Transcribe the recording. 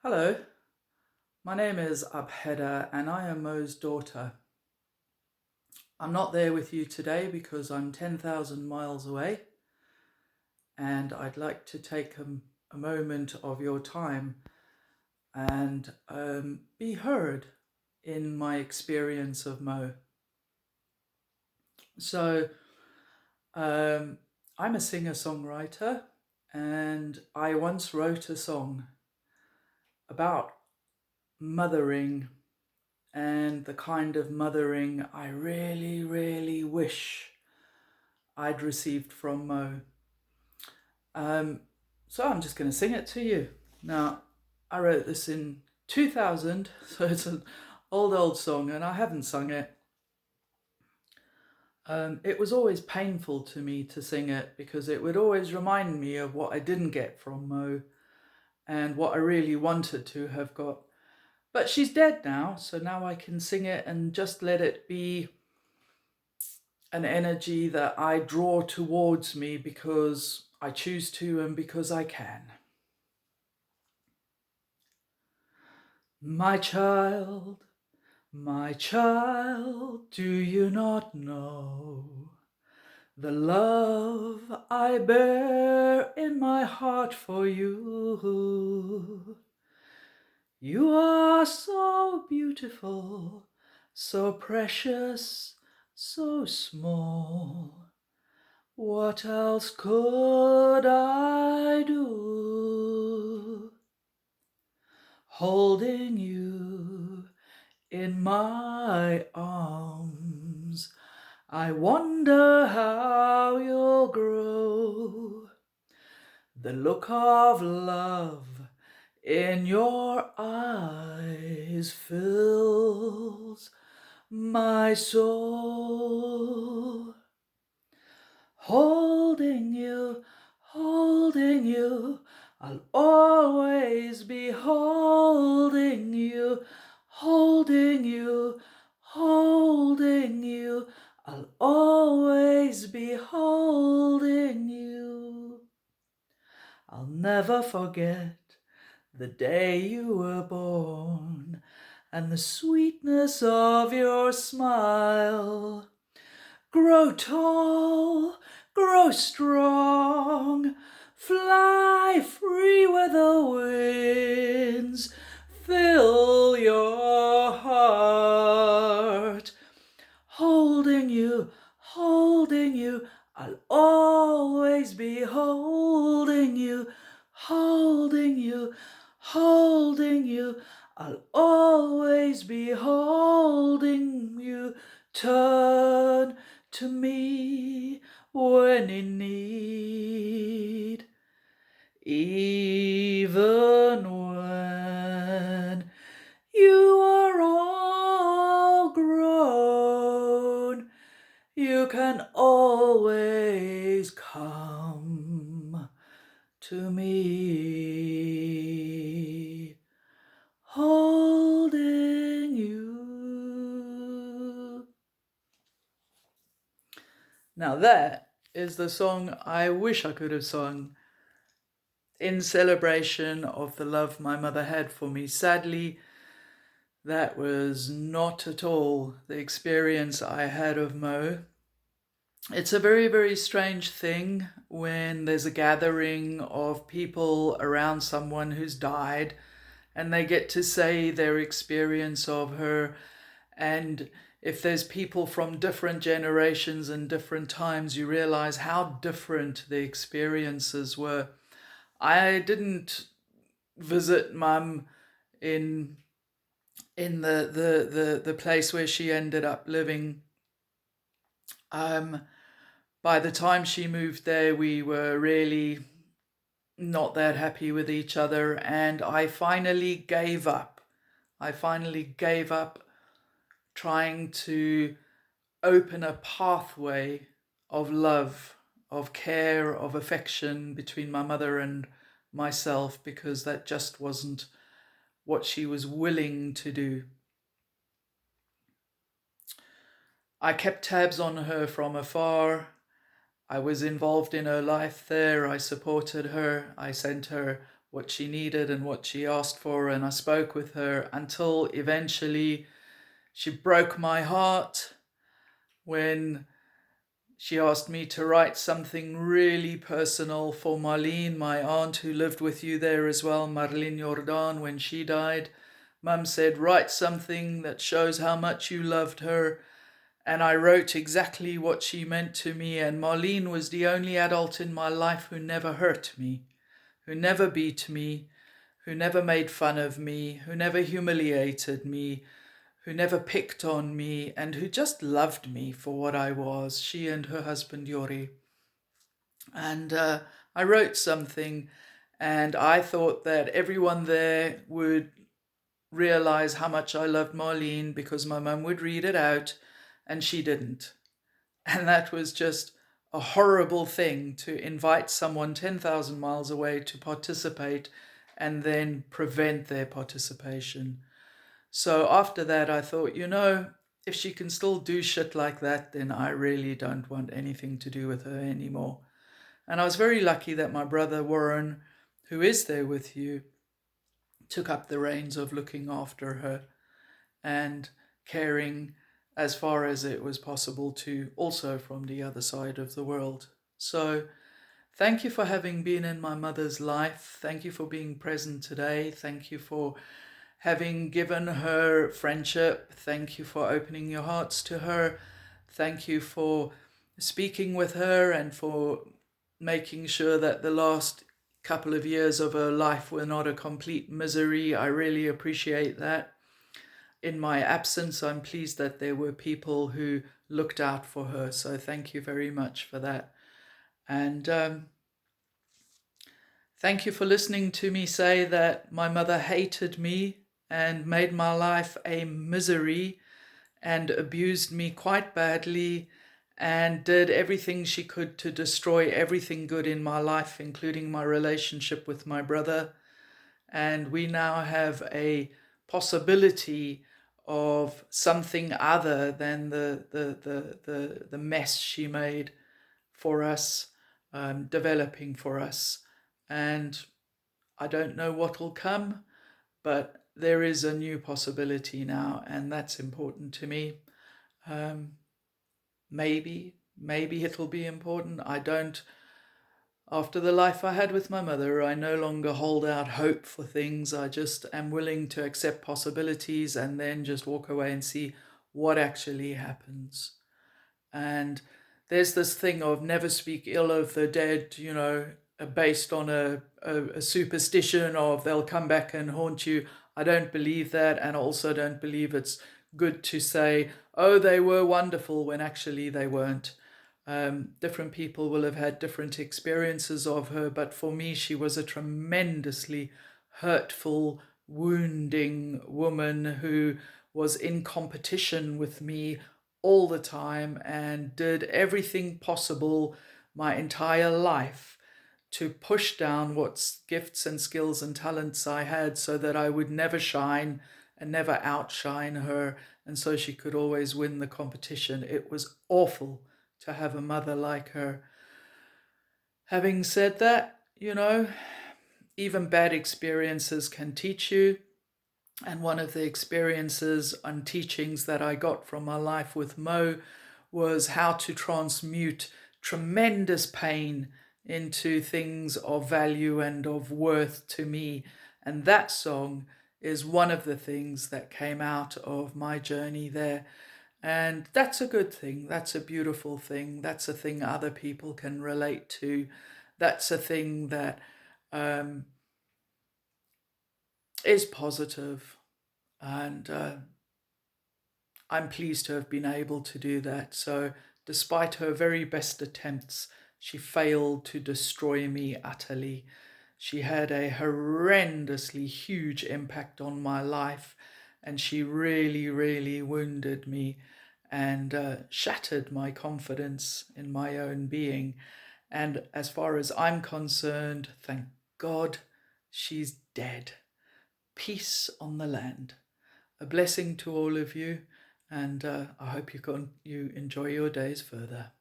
Hello, my name is Abheda and I am Mo's daughter. I'm not there with you today because I'm 10,000 miles away and I'd like to take a moment of your time and be heard in my experience of Mo. So, I'm a singer-songwriter and I once wrote a song about mothering and the kind of mothering I really, really wish I'd received from Mo. Um, so I'm just going to sing it to you. Now, I wrote this in 2000, so it's an old song, and I haven't sung it. It was always painful to me to sing it because it would always remind me of what I didn't get from Mo and what I really wanted to have got. But she's dead now, so now I can sing it and just let it be an energy that I draw towards me because I choose to and because I can. My child, do you not know the love I bear in my heart for you? You are so beautiful, so precious, so small. What else could I do? Holding you in my arms, I wonder how you'll grow. The look of love in your eyes fills my soul. Holding you, I'll always be holding you, holding you, holding you, I'll always be holding you. I'll never forget the day you were born and the sweetness of your smile. Grow tall, grow strong, fly free where the winds fill your heart. Holding you, I'll always be holding you, holding you, holding you, I'll always be holding you. Turn to me when in need, even when you are all grown, you can always come to me, holding you. Now that is the song I wish I could have sung in celebration of the love my mother had for me. Sadly, that was not at all the experience I had of Mo. It's a very, very strange thing when there's a gathering of people around someone who's died and they get to say their experience of her. And if there's people from different generations and different times, you realize how different the experiences were. I didn't visit Mum in the place where she ended up living. By the time she moved there, we were really not that happy with each other, and I finally gave up. I finally gave up trying to open a pathway of love, of care, of affection between my mother and myself, because that just wasn't what she was willing to do. I kept tabs on her from afar. I was involved in her life there. I supported her. I sent her what she needed and what she asked for, and I spoke with her until eventually she broke my heart when she asked me to write something really personal for Marlene, my aunt who lived with you there as well, Marlene Jordan, when she died. Mum said, write something that shows how much you loved her. And I wrote exactly what she meant to me. And Marlene was the only adult in my life who never hurt me, who never beat me, who never made fun of me, who never humiliated me, who never picked on me, and who just loved me for what I was, she and her husband Yori. And I wrote something, and I thought that everyone there would realize how much I loved Marlene because my mum would read it out, and she didn't. And that was just a horrible thing, to invite someone 10,000 miles away to participate and then prevent their participation. So after that, I thought, if she can still do shit like that, then I really don't want anything to do with her anymore. And I was very lucky that my brother Warren, who is there with you, took up the reins of looking after her and caring as far as it was possible to, also from the other side of the world. So thank you for having been in my mother's life. Thank you for being present today. Thank you for having given her friendship. Thank you for opening your hearts to her. Thank you for speaking with her and for making sure that the last couple of years of her life were not a complete misery. I really appreciate that. In my absence, I'm pleased that there were people who looked out for her. So thank you very much for that. And thank you for listening to me say that my mother hated me and made my life a misery and abused me quite badly and did everything she could to destroy everything good in my life, including my relationship with my brother. And we now have a possibility of something other than the mess she made for us, developing for us. And I don't know what will come, but there is a new possibility now, and that's important to me. Maybe it'll be important. I don't. After the life I had with my mother, I no longer hold out hope for things. I just am willing to accept possibilities and then just walk away and see what actually happens. And there's this thing of never speak ill of the dead, based on a superstition of they'll come back and haunt you. I don't believe that, and I also don't believe it's good to say, oh, they were wonderful, when actually they weren't. Different people will have had different experiences of her, but for me, she was a tremendously hurtful, wounding woman who was in competition with me all the time and did everything possible my entire life to push down what gifts and skills and talents I had so that I would never shine and never outshine her, and so she could always win the competition. It was awful to have a mother like her. Having said that, even bad experiences can teach you. And one of the experiences and teachings that I got from my life with Mo was how to transmute tremendous pain into things of value and of worth to me. And that song is one of the things that came out of my journey there. And that's a good thing. That's a beautiful thing. That's a thing other people can relate to. That's a thing that is positive. And I'm pleased to have been able to do that. So despite her very best attempts, she failed to destroy me utterly. She had a horrendously huge impact on my life, and she really, really wounded me and shattered my confidence in my own being. And as far as I'm concerned, thank God she's dead. Peace on the land. A blessing to all of you, and I hope you enjoy your days further.